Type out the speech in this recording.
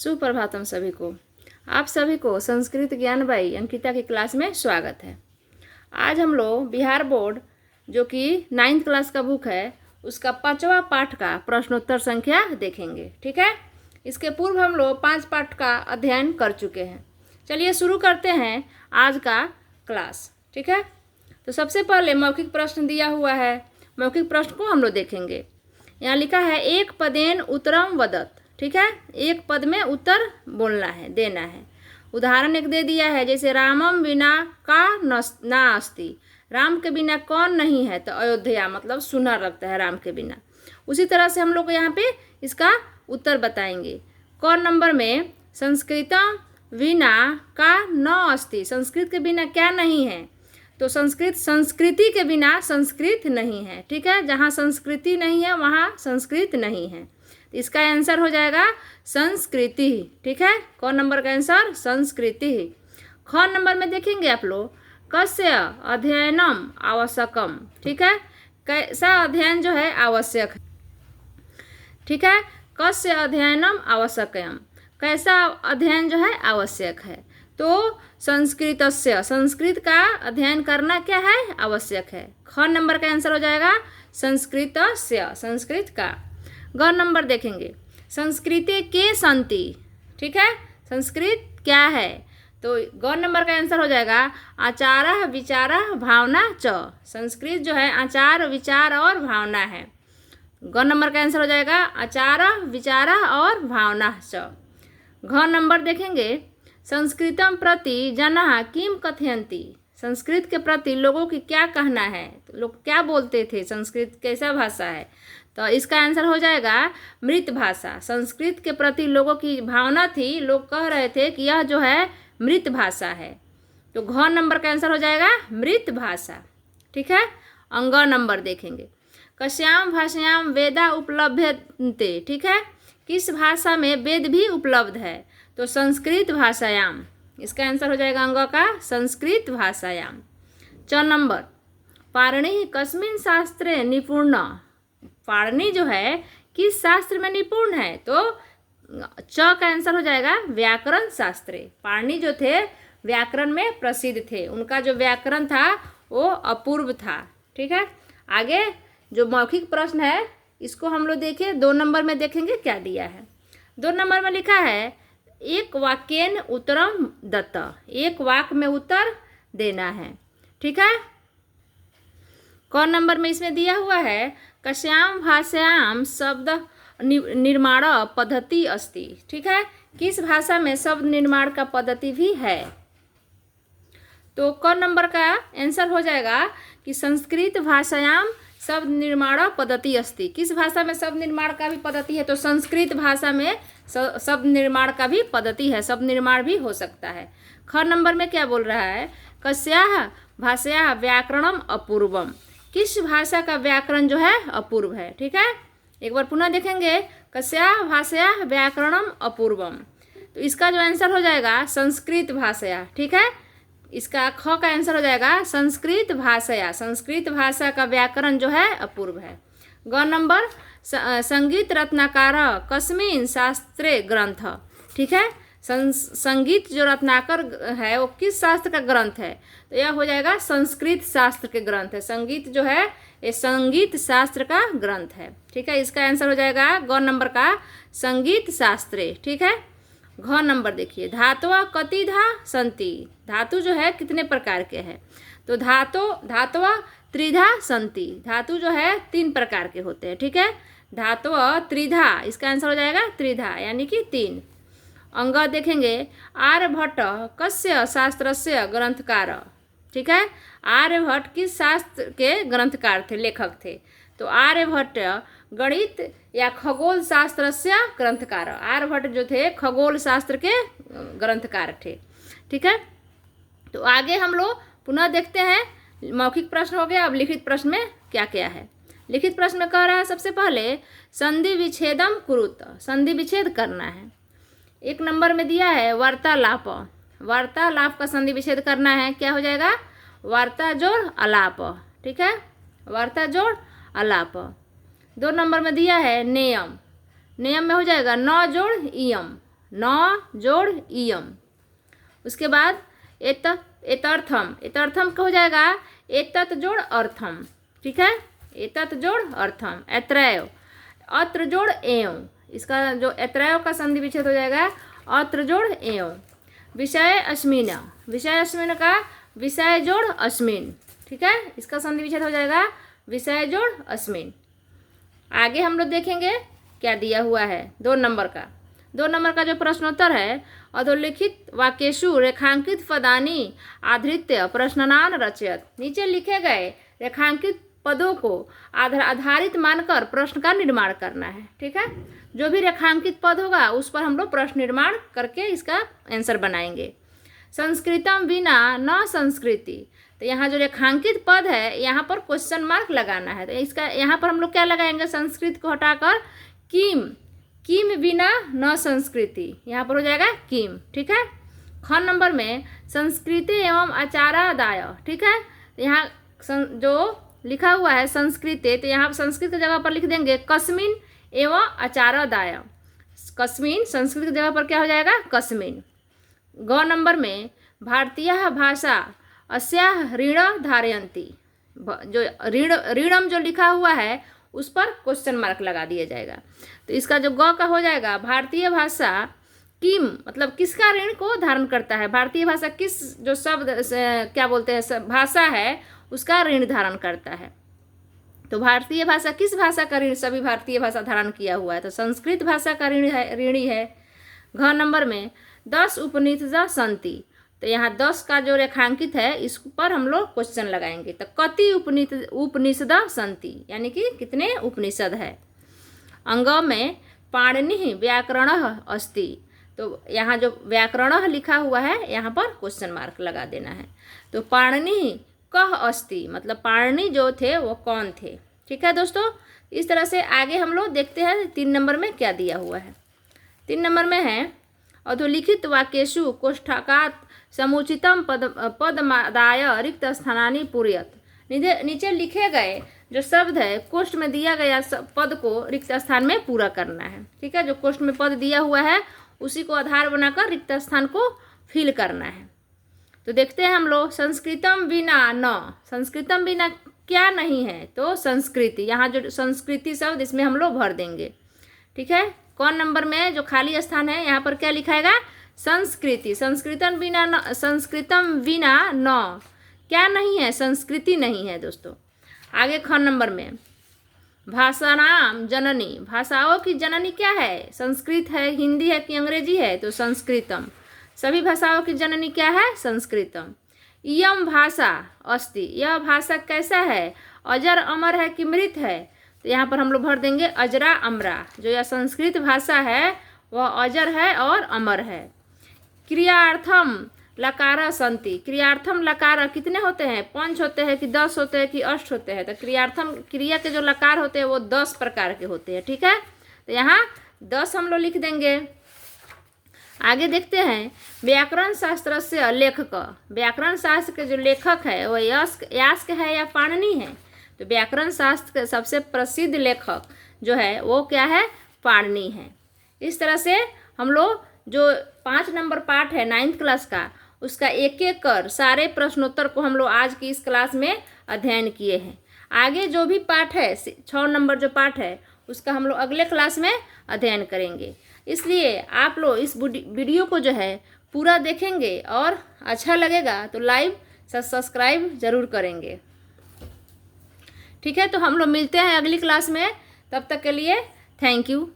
सुप्रभातम सभी को। आप सभी को संस्कृत ज्ञान बाई अंकिता की क्लास में स्वागत है। आज हम लोग बिहार बोर्ड जो कि 9th क्लास का बुक है उसका 5वां पाठ का प्रश्नोत्तर संख्या देखेंगे। ठीक है, इसके पूर्व हम लोग 5 पाठ का अध्ययन कर चुके हैं। चलिए शुरू करते हैं आज का क्लास। ठीक है, तो सबसे पहले मौखिक प्रश्न दिया हुआ है। मौखिक प्रश्न को हम लोग देखेंगे। यहाँ लिखा है एक पदेन उत्तरम वदत। ठीक है, एक पद में उत्तर बोलना है, देना है। उदाहरण एक दे दिया है, जैसे रामम बिना का ना अस्ति, राम के बिना कौन नहीं है, तो अयोध्या मतलब सुनर लगता है राम के बिना। उसी तरह से हम लोग यहाँ पे इसका उत्तर बताएंगे। कौन नंबर में संस्कृतम विना का न अस्ति, संस्कृत के बिना क्या नहीं है, तो संस्कृति के बिना संस्कृत नहीं है। ठीक है, जहाँ संस्कृति नहीं है वहाँ संस्कृत नहीं है, तो इसका आंसर हो जाएगा संस्कृति। ठीक है, कौन नंबर का आंसर संस्कृति। ख नंबर में देखेंगे आप लोग, कस्य अध्ययनम आवश्यकम। ठीक है, कैसा अध्ययन जो है आवश्यक है। ठीक है, कस्य अध्ययनम आवश्यकम, कैसा अध्ययन जो है आवश्यक है, तो संस्कृतस्य, संस्कृत का अध्ययन करना क्या है आवश्यक है। ख नंबर का आंसर हो जाएगा संस्कृतस्य, संस्कृत का। ग नंबर देखेंगे, संस्कृते के संति। ठीक है, संस्कृत क्या है, तो ग नंबर का आंसर हो जाएगा आचार विचार भावना च, संस्कृत जो है आचार विचार और भावना है। ग नंबर का आंसर हो जाएगा आचार विचार और भावना च। घ नंबर देखेंगे, संस्कृतम प्रति जनः किम कथयन्ति, संस्कृत के प्रति लोगों की क्या कहना है, तो लोग क्या बोलते थे, संस्कृत कैसा भाषा है, तो इसका आंसर हो जाएगा मृत भाषा। संस्कृत के प्रति लोगों की भावना थी, लोग कह रहे थे कि यह जो है मृत भाषा है, तो घ नंबर का आंसर हो जाएगा मृत भाषा। ठीक है, अंग नंबर देखेंगे, कस्याम भाषायाम वेदा उपलभ्यन्ते। ठीक है, किस भाषा में वेद भी उपलब्ध है, तो संस्कृत भाषायाम, इसका आंसर हो जाएगा अंग का संस्कृत भाषायाम। च नंबर, पारणी कस्मिन् शास्त्रे निपुण, पारणी जो है किस शास्त्र में निपुण है, तो च का आंसर हो जाएगा व्याकरण शास्त्रे। पारणी जो थे व्याकरण में प्रसिद्ध थे, उनका जो व्याकरण था वो अपूर्व था। ठीक है, आगे जो मौखिक प्रश्न है इसको हम लोग देखिए 2 नंबर में देखेंगे क्या दिया है। 2 नंबर में लिखा है एक वाक्येन उत्तरम दत्त, एक वाक्य में उत्तर देना है। ठीक है, कौन नंबर में इसमें दिया हुआ है, कस्याम भाषायाम शब्द निर्माण पद्धति अस्ति। ठीक है, किस भाषा में शब्द निर्माण का पद्धति भी है, तो कौन नंबर का आंसर हो जाएगा कि संस्कृत भाषायाम शब्द निर्माण पद्धति अस्ति, किस भाषा में शब्द निर्माण का भी पद्धति है, तो संस्कृत भाषा में शब्द निर्माण का भी पद्धति है, शब्द निर्माण भी हो सकता है। ख नंबर में क्या बोल रहा है, कस्याः भाषायाः व्याकरणम अपूर्वम, किस भाषा का व्याकरण जो है अपूर्व है। ठीक है, एक बार पुनः देखेंगे, कस्याः भाषायाः व्याकरणम अपूर्वम, तो इसका जो आंसर हो जाएगा संस्कृत भाषाया। ठीक है, इसका ख का आंसर हो जाएगा संस्कृत भाषाया, संस्कृत भाषा का व्याकरण जो है अपूर्व है। ग नंबर, संगीत रत्नाकर कस्मिन् शास्त्रे ग्रंथ। ठीक है, संगीत जो रत्नाकर है वो किस शास्त्र का ग्रंथ है, तो यह हो जाएगा संस्कृत शास्त्र के ग्रंथ है। संगीत जो है ये संगीत शास्त्र का ग्रंथ है। ठीक है, इसका आंसर हो जाएगा ग नंबर का संगीत शास्त्रे। ठीक है, घ नंबर देखिए, धातुआ कतिधा संति, धातु जो है कितने प्रकार के हैं, तो धातुआ त्रिधा संति, धातु जो है 3 प्रकार के होते हैं। ठीक है, धातुआ त्रिधा, इसका आंसर हो जाएगा त्रिधा यानी कि 3। अंग देखेंगे, आर्यभट्ट कस्य शास्त्रस्य ग्रंथकार। ठीक है, आर्यभट्ट किस शास्त्र के ग्रंथकार थे, लेखक थे, तो आर्यभट्ट गणित या खगोल शास्त्रस्य ग्रंथकार, आर्यभट्ट जो थे खगोल शास्त्र के ग्रंथकार थे। ठीक है, तो आगे हम लोग पुनः देखते हैं, मौखिक प्रश्न हो गया, अब लिखित प्रश्न में क्या क्या है। लिखित प्रश्न में कह रहा है सबसे पहले संधि विच्छेदम कुरुत, संधि विच्छेद करना है। 1 नंबर में दिया है वार्तालाप, वार्तालाप का संधि विच्छेद करना है, क्या हो जाएगा वार्ता जोड़ अलाप। ठीक है, वार्ता जोड़ अलाप। 2 नंबर में दिया है नियम, नियम में हो जाएगा न जोड़ इयम, न जोड़ इयम। उसके बाद एतर्थम, एतर्थम का हो जाएगा एतत जोड़ अर्थम, ठीक है, एतत जोड़ अर्थम। ऐत्रैव, अत्र जोड़ एवं, इसका जो ऐत्रैव का संधि विच्छेद हो जाएगा अत्र जोड़ एवं। विषय अस्मिन, विषय अस्मिन का विषय जोड़ अस्मिन, ठीक है, इसका संधि विच्छेद हो जाएगा विषय जोड़ अस्मिन। आगे हम लोग देखेंगे क्या दिया हुआ है 2 नंबर का। 2 नंबर का जो प्रश्नोत्तर है, अधोलिखित वाक्येषु रेखांकित पदानि आधृत्य प्रश्नान रचयत। नीचे लिखे गए रेखांकित पदों को आधारित मानकर प्रश्न का निर्माण करना है, ठीक है। जो भी रेखांकित पद होगा उस पर हम लोग प्रश्न निर्माण करके इसका आंसर बनाएंगे। संस्कृतम बिना न संस्कृति, तो यहाँ जो रेखांकित पद है यहाँ पर क्वेश्चन मार्क लगाना है। तो इसका यहाँ पर हम लोग क्या लगाएंगे, संस्कृत को हटाकर किम, किम बिना न संस्कृति, यहाँ पर हो जाएगा किम, ठीक है। ख नंबर में संस्कृति एवं आचारादाय, ठीक है, यहाँ जो लिखा हुआ है संस्कृति, तो यहाँ संस्कृत की जगह पर लिख देंगे कस्मिन एवं आचारादाय। कस्मिन संस्कृत की जगह पर क्या हो जाएगा कस्मिन। ग नंबर में भारतीय भाषा अस्याः ऋण धारयन्ति, जो ऋणम जो लिखा हुआ है उस पर क्वेश्चन मार्क लगा दिया जाएगा। तो इसका जो ग का हो जाएगा भारतीय भाषा किम, मतलब किसका ऋण को धारण करता है, भारतीय भाषा किस जो शब्द क्या बोलते हैं भाषा है उसका ऋण धारण करता है। तो भारतीय भाषा किस भाषा का ऋण, सभी भारतीय भाषा धारण किया हुआ है, तो संस्कृत भाषा का ऋणी है। घ नंबर में 10 उपनिषद सन्ति, तो यहाँ 10 का जो रेखांकित है इस पर हम लोग क्वेश्चन लगाएंगे। तो कति उपनिषद सन्ति, यानी कि कितने उपनिषद है। अंग में पाणिनि व्याकरण अस्ति, तो यहाँ जो व्याकरण लिखा हुआ है यहाँ पर क्वेश्चन मार्क लगा देना है। तो पाणिनि कह अस्ति, मतलब पाणिनि जो थे वो कौन थे, ठीक है दोस्तों। इस तरह से आगे हम लोग देखते हैं 3 नंबर में क्या दिया हुआ है। 3 नंबर में है अधोलिखित वाक्येषु कोष्ठकात् समुचितम पदमादाय रिक्त स्थानानि पूरयत। नीचे लिखे गए जो शब्द है कोष्ठ में दिया गया पद को रिक्त स्थान में पूरा करना है, ठीक है। जो कोष्ठ में पद दिया हुआ है उसी को आधार बनाकर रिक्त स्थान को फिल करना है। तो देखते हैं हम लोग संस्कृतम बिना न, संस्कृतम बिना क्या नहीं है, तो संस्कृति, यहाँ जो संस्कृति शब्द इसमें हम लोग भर देंगे, ठीक है। कौन नंबर में जो खाली स्थान है यहाँ पर क्या लिखाएगा संस्कृति। संस्कृतम बिना न, संस्कृतम बिना न क्या नहीं है, संस्कृति नहीं है दोस्तों। आगे ख नंबर में भाषाणाम जननी, भाषाओं की जननी क्या है, संस्कृत है, हिंदी है कि अंग्रेजी है, तो संस्कृतम। सभी भाषाओं की जननी क्या है संस्कृतम। इयम भाषा अस्ति, यह भाषा कैसा है, अजर अमर है कि मृत है, तो यहाँ पर हम लोग भर देंगे अजरा अमरा। जो यह संस्कृत भाषा है वह अजर है और अमर है। क्रियार्थम लकार संति, क्रियार्थम लकार कितने होते हैं, 5 होते हैं कि 10 होते हैं कि 8 होते हैं, तो क्रियार्थम क्रिया के जो लकार होते हैं वो 10 प्रकार के होते हैं, ठीक है। तो यहाँ 10 हम लोग लिख देंगे। आगे देखते हैं व्याकरण शास्त्र से लेखक, व्याकरण शास्त्र के जो लेखक है वह यास्क है या पाणिनि है, तो व्याकरण शास्त्र के सबसे प्रसिद्ध लेखक जो है वो क्या है पाणिनि है। इस तरह से हम लोग जो 5 नंबर पाठ है 9th क्लास का उसका एक एक कर सारे प्रश्नोत्तर को हम लोग आज की इस क्लास में अध्ययन किए हैं। आगे जो भी पाठ है 6 नंबर जो पाठ है उसका हम लोग अगले क्लास में अध्ययन करेंगे। इसलिए आप लोग इस वीडियो को जो है पूरा देखेंगे और अच्छा लगेगा तो लाइव सब्सक्राइब ज़रूर करेंगे, ठीक है। तो हम लोग मिलते हैं अगली क्लास में, तब तक के लिए थैंक यू।